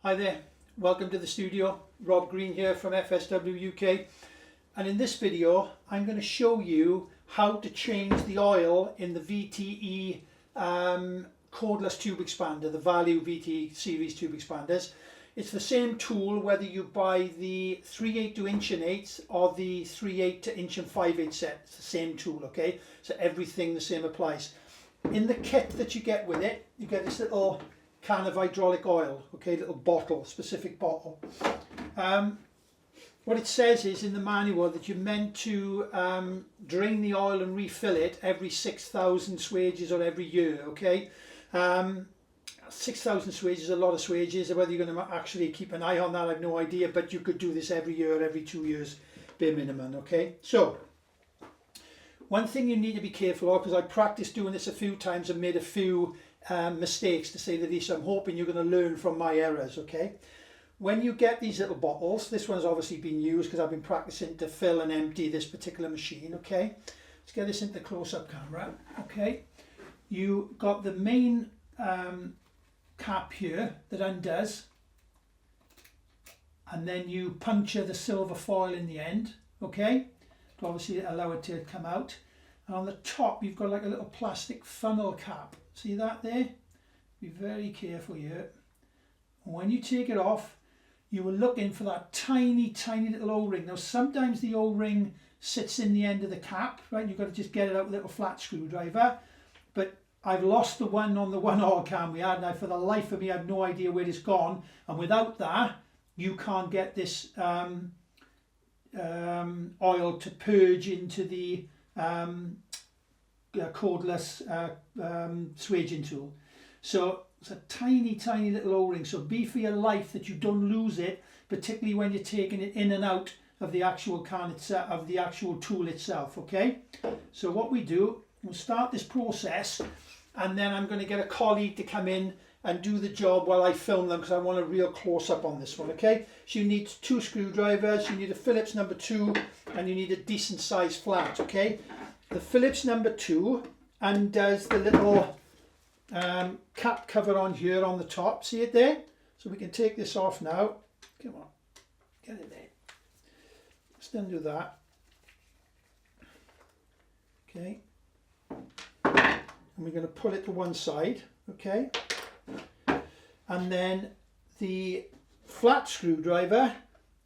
Hi there, welcome to the studio. Rob Green here from FSW UK, and in this video I'm going to show you how to change the oil in the VTE cordless tube expander, the Value VTE series tube expanders. It's the same tool whether you buy the 3/8 to 1/8 or the 3/8 to 1/5 set. It's the same tool, okay? So everything the same applies. In the kit that you get with it, you get this little can of hydraulic oil, okay, little bottle, specific bottle. What it says is in the manual that you're meant to drain the oil and refill it every 6,000 swages or every year, okay? 6,000 swages is a lot of swages. Whether you're going to actually keep an eye on that, I have no idea, but you could do this every year, every 2 years, bare minimum, okay? So, one thing you need to be careful of, because I practiced doing this a few times and made a few mistakes, to say the least. I'm hoping you're going to learn from my errors, okay? When you get these little bottles, this one's obviously been used because I've been practicing to fill and empty this particular machine, okay? Let's get this into close-up camera, okay? You got the main cap here that undoes, and then you puncture the silver foil in the end, okay, to obviously allow it to come out. And on the top you've got like a little plastic funnel cap, see that there? Be very careful here. And when you take it off, you were looking for that tiny little O-ring. Now sometimes the O-ring sits in the end of the cap, right? You've got to just get it out with a little flat screwdriver, but I've lost the one on the one oil can we had, and for the life of me I have no idea where it's gone, and without that you can't get this oil to purge into the cordless swaging tool. So it's a tiny little O-ring, so be for your life that you don't lose it, particularly when you're taking it in and out of the actual can itself, of the actual tool itself, okay? So what we do, we'll start this process, and then I'm going to get a colleague to come in and do the job while I film them, because I want a real close-up on this one, okay? So you need 2 screwdrivers, you need a Phillips number 2, and you need a decent sized flat, okay? The Phillips number 2 undoes the little cap cover on here on the top, see it there? So we can take this off now. Come on, get it there. Let's undo that. Okay. And we're going to pull it to one side, okay? And then the flat screwdriver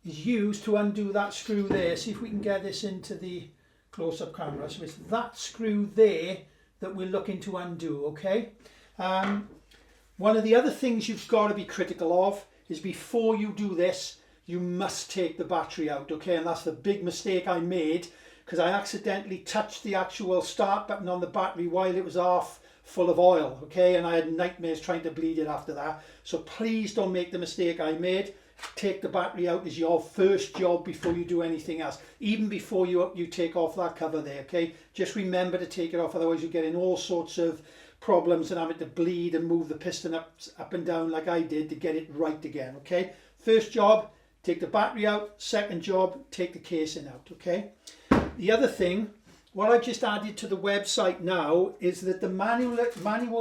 is used to undo that screw there. See if we can get this into the close-up camera. So it's that screw there that we're looking to undo, okay? One of the other things you've got to be critical of is before you do this, you must take the battery out, okay? And that's the big mistake I made, because I accidentally touched the actual start button on the battery while it was half full of oil, okay? And I had nightmares trying to bleed it after that. So please don't make the mistake I made. Take the battery out as your first job before you do anything else, even before you take off that cover there, okay? Just remember to take it off, otherwise you get in all sorts of problems and having to bleed and move the piston up and down like I did to get it right again, okay? First job, take the battery out. Second job, take the casing out, okay? The other thing, what I've just added to the website now is that the manual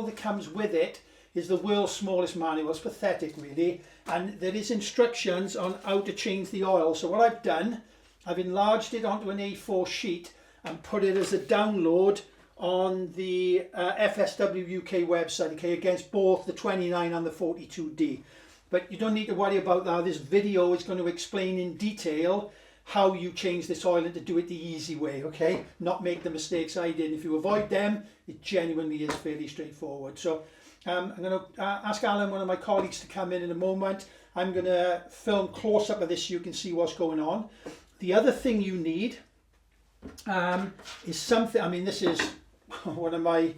that comes with it is the world's smallest manual. It's pathetic really, and there is instructions on how to change the oil. So what I've done, I've enlarged it onto an A4 sheet and put it as a download on the FSW UK website, okay, against both the 29 and the 42D. But you don't need to worry about that. This video is going to explain in detail how you change this oil and to do it the easy way, okay? Not make the mistakes I did. If you avoid them, it genuinely is fairly straightforward. So I'm going to ask Alan, one of my colleagues, to come in a moment. I'm going to film close up of this so you can see what's going on. The other thing you need is something, I mean, this is one of my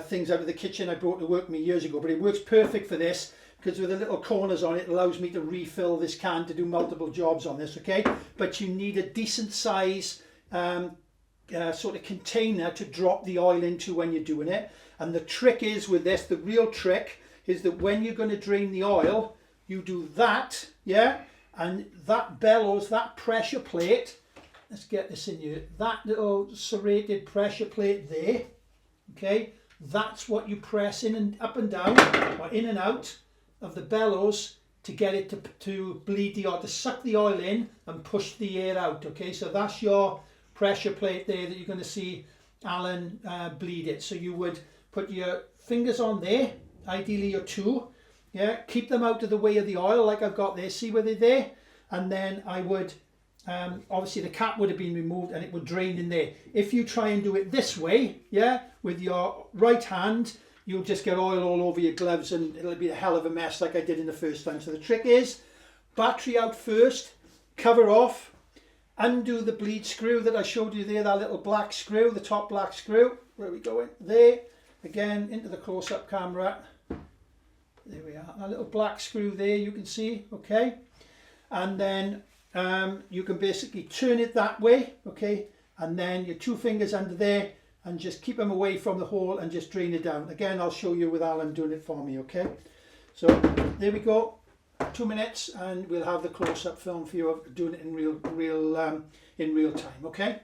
things out of the kitchen I brought to work me years ago, but it works perfect for this, because with the little corners on it, it allows me to refill this can to do multiple jobs on this, okay? But you need a decent size sort of container to drop the oil into when you're doing it. And the trick is with this, the real trick is that when you're going to drain the oil, you do that, yeah? And that bellows, that pressure plate, let's get this in here, that little serrated pressure plate there, okay? That's what you press in and up and down, or in and out of the bellows to get it to bleed the oil, to suck the oil in and push the air out. Okay, so that's your pressure plate there that you're going to see Alan bleed it. So you would put your fingers on there, ideally your two, yeah, keep them out of the way of the oil like I've got there, see where they're there, and then I would obviously the cap would have been removed and it would drain in there. If you try and do it this way, yeah, with your right hand, you'll just get oil all over your gloves and it'll be a hell of a mess like I did in the first time. So the trick is battery out first, cover off, undo the bleed screw that I showed you there, that little black screw, the top black screw. Where are we going? There, again into the close-up camera. There we are, a little black screw there you can see, okay? And then you can basically turn it that way, okay? And then your two fingers under there and just keep them away from the hole and just drain it down. Again, I'll show you with Alan doing it for me, okay? So there we go, 2 minutes, and we'll have the close-up film for you of doing it in real time, okay?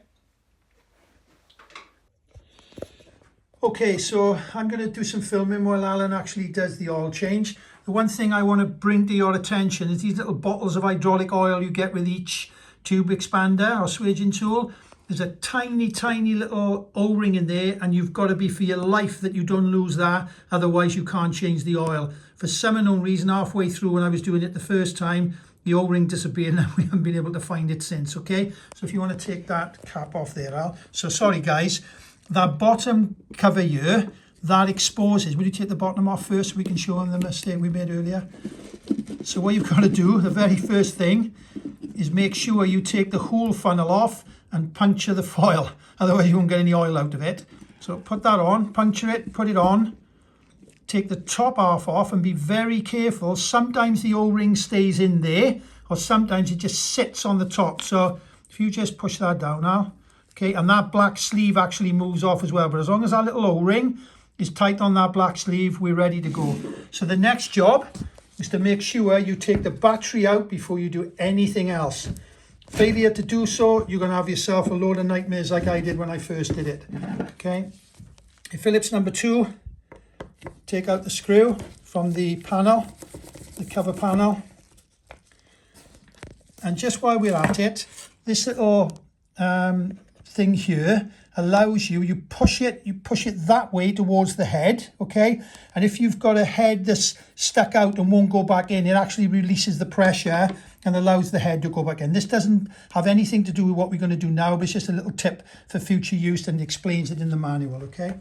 Okay, so I'm going to do some filming while Alan actually does the oil change. The one thing I want to bring to your attention is these little bottles of hydraulic oil you get with each tube expander or swaging tool. There's a tiny, tiny little O-ring in there, and you've got to be for your life that you don't lose that, otherwise you can't change the oil. For some unknown reason, halfway through when I was doing it the first time, the O-ring disappeared and we haven't been able to find it since, okay? So if you want to take that cap off there, Al. So sorry guys, that bottom cover here, that exposes. Will you take the bottom off first so we can show them the mistake we made earlier? So what you've got to do, the very first thing, is make sure you take the whole funnel off and puncture the foil, otherwise you won't get any oil out of it. So put that on, puncture it, put it on, take the top half off and be very careful. Sometimes the O-ring stays in there, or sometimes it just sits on the top. So if you just push that down now, okay, and that black sleeve actually moves off as well, but as long as that little O-ring is tight on that black sleeve, we're ready to go. So the next job is to make sure you take the battery out before you do anything else. Failure to do so, you're going to have yourself a load of nightmares like I did when I first did it. Okay, Phillips number 2, take out the screw from the panel, the cover panel, and just while we're at it, this little thing here allows you push it that way towards the head, okay? And if you've got a head that's stuck out and won't go back in, it actually releases the pressure and allows the head to go back in. This doesn't have anything to do with what we're going to do now, but it's just a little tip for future use and explains it in the manual, okay?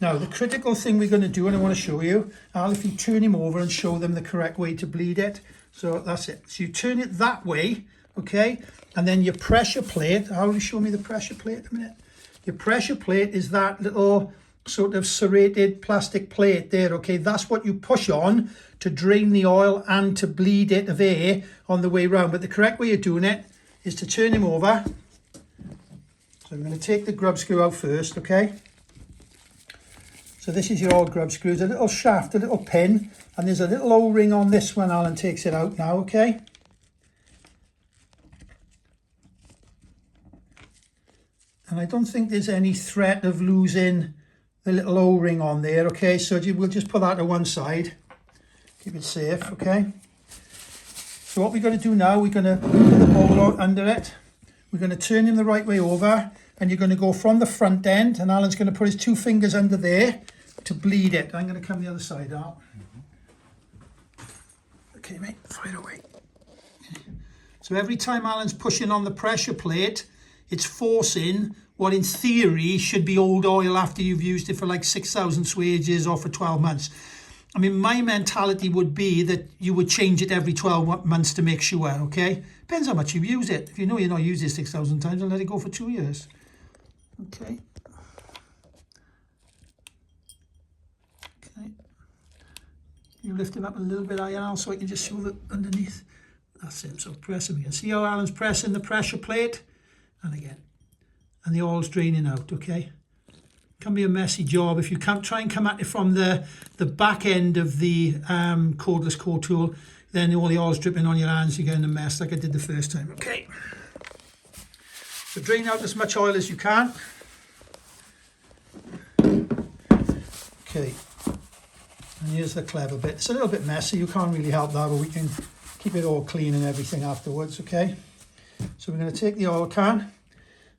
Now, the critical thing we're going to do, and I want to show you, Al, if you turn him over and show them the correct way to bleed it. So that's it. So you turn it that way, okay? And then your pressure plate, how will you show me the pressure plate a minute? Your pressure plate is that little sort of serrated plastic plate there, okay? That's what you push on to drain the oil and to bleed it of air on the way round. But the correct way of doing it is to turn him over. So I'm going to take the grub screw out first, okay? So this is your old grub screw. There's a little shaft, a little pin, and there's a little O-ring on this one. Alan takes it out now, okay? And I don't think there's any threat of losing the little O-ring on there, okay? So we'll just put that to one side, keep it safe, okay? So what we're going to do now, we're going to put the hole under it. We're going to turn him the right way over, and you're going to go from the front end, and Alan's going to put his 2 fingers under there to bleed it. I'm going to come the other side out. Okay, mate, fire away. So every time Alan's pushing on the pressure plate, it's forcing what in theory should be old oil after you've used it for like 6,000 swages or for 12 months. I mean, my mentality would be that you would change it every 12 months to make sure, okay? Depends how much you use it. If you know you're not using it 6,000 times, then let it go for 2 years. Okay. Okay. You lift it up a little bit higher now so I can just show that underneath. That's it, so press him again. See how Alan's pressing the pressure plate? And again. And the oil's draining out, okay? Can be a messy job. If you can't try and come at it from the back end of the cordless core tool, then all the oil's dripping on your hands, you're getting a mess like I did the first time, okay? So drain out as much oil as you can. Okay. And here's the clever bit. It's a little bit messy, you can't really help that, but we can keep it all clean and everything afterwards, okay? So we're going to take the oil can,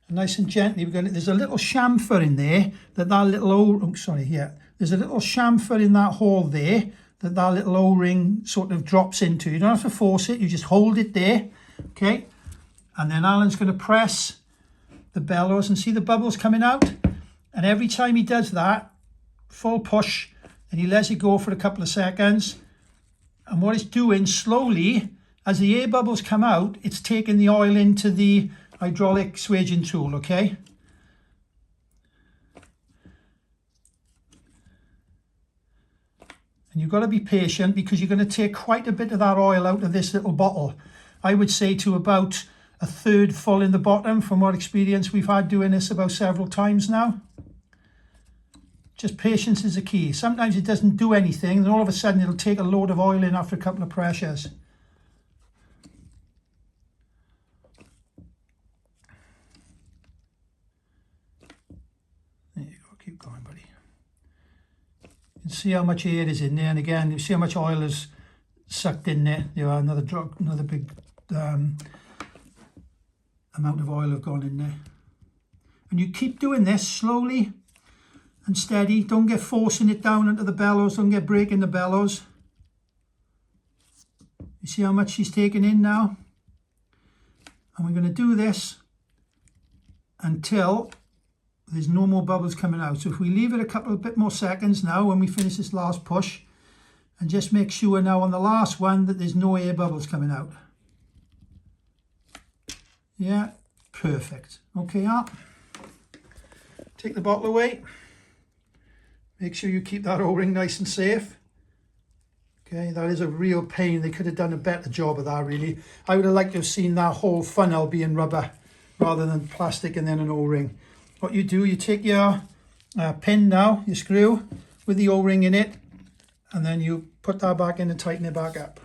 and nice and gently, there's a little chamfer in there, there's a little chamfer in that hole there, that little O-ring sort of drops into. You don't have to force it, you just hold it there, okay? And then Alan's going to press the bellows and see the bubbles coming out. And every time he does that, full push, and he lets it go for a couple of seconds. And what it's doing slowly, as the air bubbles come out, it's taking the oil into the hydraulic swaging tool, okay? And you've got to be patient because you're going to take quite a bit of that oil out of this little bottle. I would say to about a third full in the bottom, from what experience we've had doing this about several times now. Just patience is the key. Sometimes it doesn't do anything, and all of a sudden it'll take a load of oil in after a couple of pressures. There you go, keep going, buddy. You can see how much air is in there, and again, you see how much oil is sucked in there. There are another big amount of oil have gone in there. And you keep doing this slowly and steady. Don't get forcing it down into the bellows. Don't get breaking the bellows. You see how much she's taking in now? And we're going to do this until there's no more bubbles coming out. So if we leave it a bit more seconds now when we finish this last push, and just make sure now on the last one that there's no air bubbles coming out. Yeah, perfect. Okay, take the bottle away. Make sure you keep that O-ring nice and safe. Okay, that is a real pain. They could have done a better job of that, really. I would have liked to have seen that whole funnel being rubber rather than plastic and then an O-ring. What you do, you take your pin now, your screw with the O-ring in it, and then you put that back in and tighten it back up.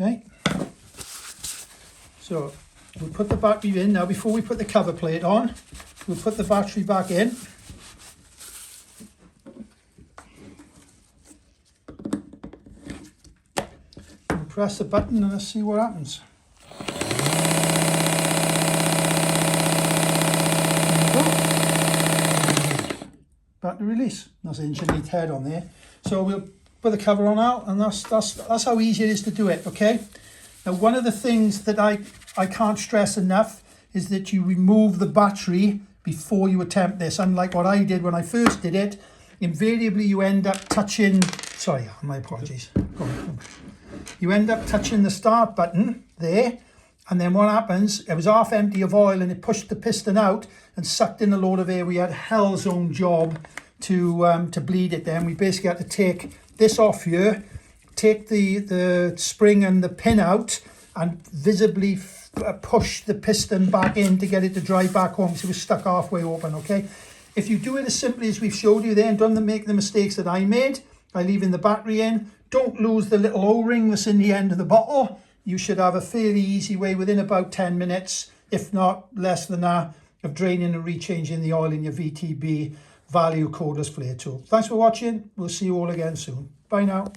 Okay, so we'll put the battery in now. Before we put the cover plate on, we'll put the battery back in. And press the button and let's see what happens. Battery release. That's an engineered head on there. So we'll put the cover on now, and that's how easy it is to do it, okay? Now, one of the things that I can't stress enough is that you remove the battery before you attempt this. Unlike what I did when I first did it, invariably you end up touching, sorry, my apologies. You end up touching the start button there, and then what happens, it was half empty of oil and it pushed the piston out and sucked in a load of air. We had hell's own job to bleed it then. We basically had to take this off here, take the spring and the pin out and visibly push the piston back in to get it to drive back home, so it was stuck halfway open, okay? If you do it as simply as we've showed you there and don't make the mistakes that I made by leaving the battery in, don't lose the little O-ring that's in the end of the bottle. You should have a fairly easy way within about 10 minutes, if not less than that, of draining and rechanging the oil in your VTB value cordless flare tool. Thanks for watching. We'll see you all again soon. Bye now.